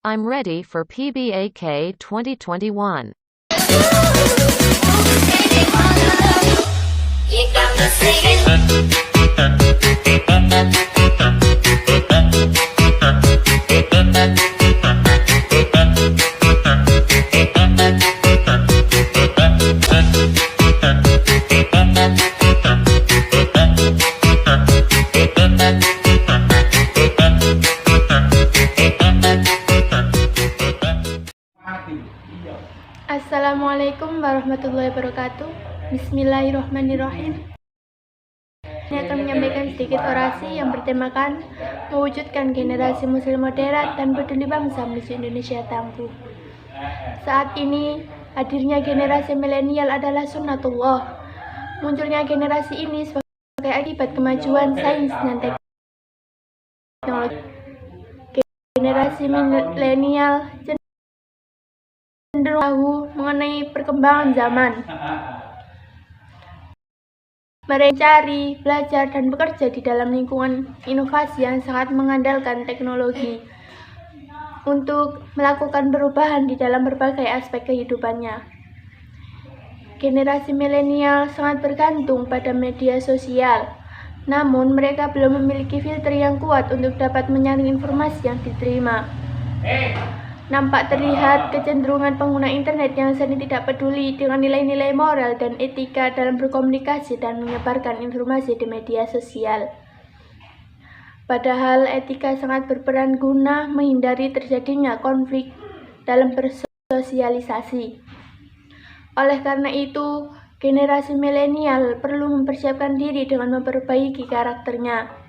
I'm ready for PBAK 2021. Assalamualaikum warahmatullahi wabarakatuh. Bismillahirrahmanirrahim. Saya akan menyampaikan sedikit orasi yang bertemakan mewujudkan generasi muslim moderat dan peduli bangsa menuju Indonesia tangguh. Saat ini, hadirnya generasi milenial adalah sunnatullah. Munculnya generasi ini sebagai akibat kemajuan sains dan teknologi. Generasi milenial cenderung tahu mengenai perkembangan zaman. Mereka mencari, belajar, dan bekerja di dalam lingkungan inovasi yang sangat mengandalkan teknologi untuk melakukan perubahan di dalam berbagai aspek kehidupannya. Generasi milenial sangat bergantung pada media sosial, namun mereka belum memiliki filter yang kuat untuk dapat menyaring informasi yang diterima. Nampak terlihat kecenderungan pengguna internet yang sering tidak peduli dengan nilai-nilai moral dan etika dalam berkomunikasi dan menyebarkan informasi di media sosial. Padahal etika sangat berperan guna menghindari terjadinya konflik dalam bersosialisasi. Oleh karena itu, generasi milenial perlu mempersiapkan diri dengan memperbaiki karakternya.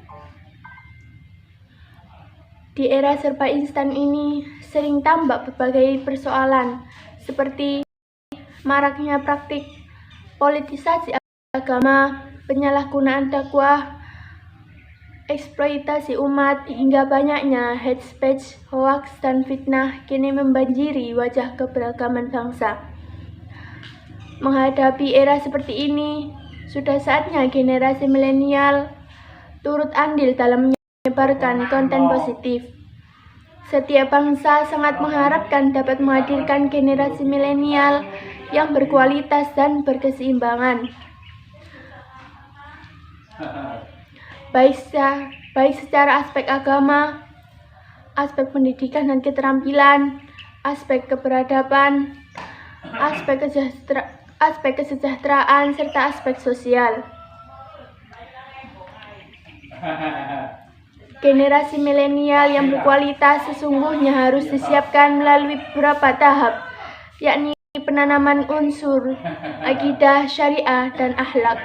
Di era serba instan ini, sering tampak berbagai persoalan, seperti maraknya praktik politisasi agama, penyalahgunaan dakwah, eksploitasi umat, hingga banyaknya hate speech, hoax, dan fitnah kini membanjiri wajah keberagaman bangsa. Menghadapi era seperti ini, sudah saatnya generasi milenial turut andil dalam menyebarkan konten positif. Setiap bangsa sangat mengharapkan dapat menghadirkan generasi milenial yang berkualitas dan berkeseimbangan, baik secara aspek agama, aspek pendidikan dan keterampilan, aspek keberadaban, aspek kesejahteraan, serta aspek sosial. Generasi milenial yang berkualitas sesungguhnya harus disiapkan melalui beberapa tahap, yakni penanaman unsur akidah, syariah, dan akhlak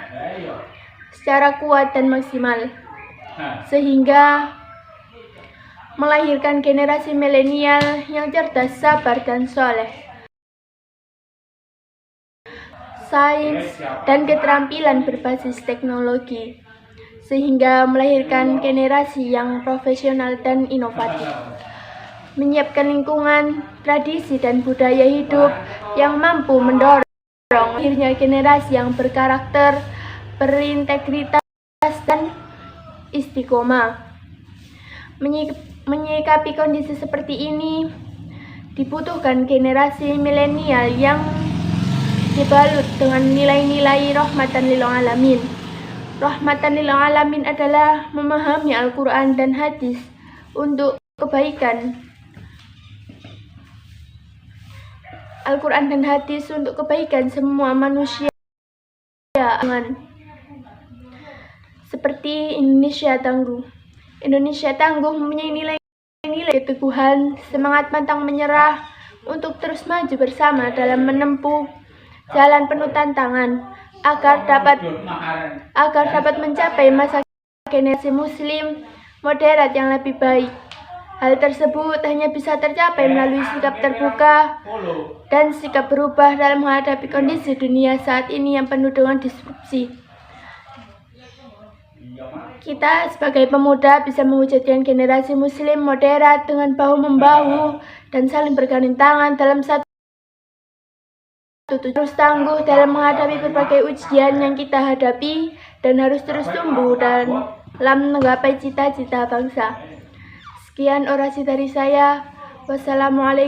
secara kuat dan maksimal, sehingga melahirkan generasi milenial yang cerdas, sabar, dan soleh. Sains dan keterampilan berbasis teknologi, sehingga melahirkan generasi yang profesional dan inovatif, menyiapkan lingkungan, tradisi, dan budaya hidup yang mampu mendorong lahirnya generasi yang berkarakter, berintegritas, dan istiqomah. Menyikapi kondisi seperti ini, dibutuhkan generasi milenial yang dibalut dengan nilai-nilai rahmatan lil alamin. Rahmatan lil alamin adalah memahami Al-Quran dan hadis untuk kebaikan. Al-Quran dan hadis untuk kebaikan semua manusia. Seperti Indonesia Tangguh. Indonesia Tangguh mempunyai nilai-nilai keteguhan, semangat pantang menyerah untuk terus maju bersama dalam menempuh jalan penuh tantangan, agar dapat mencapai masa generasi muslim moderat yang lebih baik. Hal tersebut hanya bisa tercapai melalui sikap terbuka dan sikap berubah dalam menghadapi kondisi dunia saat ini yang penuh dengan disrupsi. Kita sebagai pemuda bisa mewujudkan generasi muslim moderat dengan bahu-membahu dan saling bergandeng tangan dalam satu terus tangguh dalam menghadapi berbagai ujian yang kita hadapi dan harus terus tumbuh dalam menggapai cita-cita bangsa. Sekian orasi dari saya. Wassalamualaikum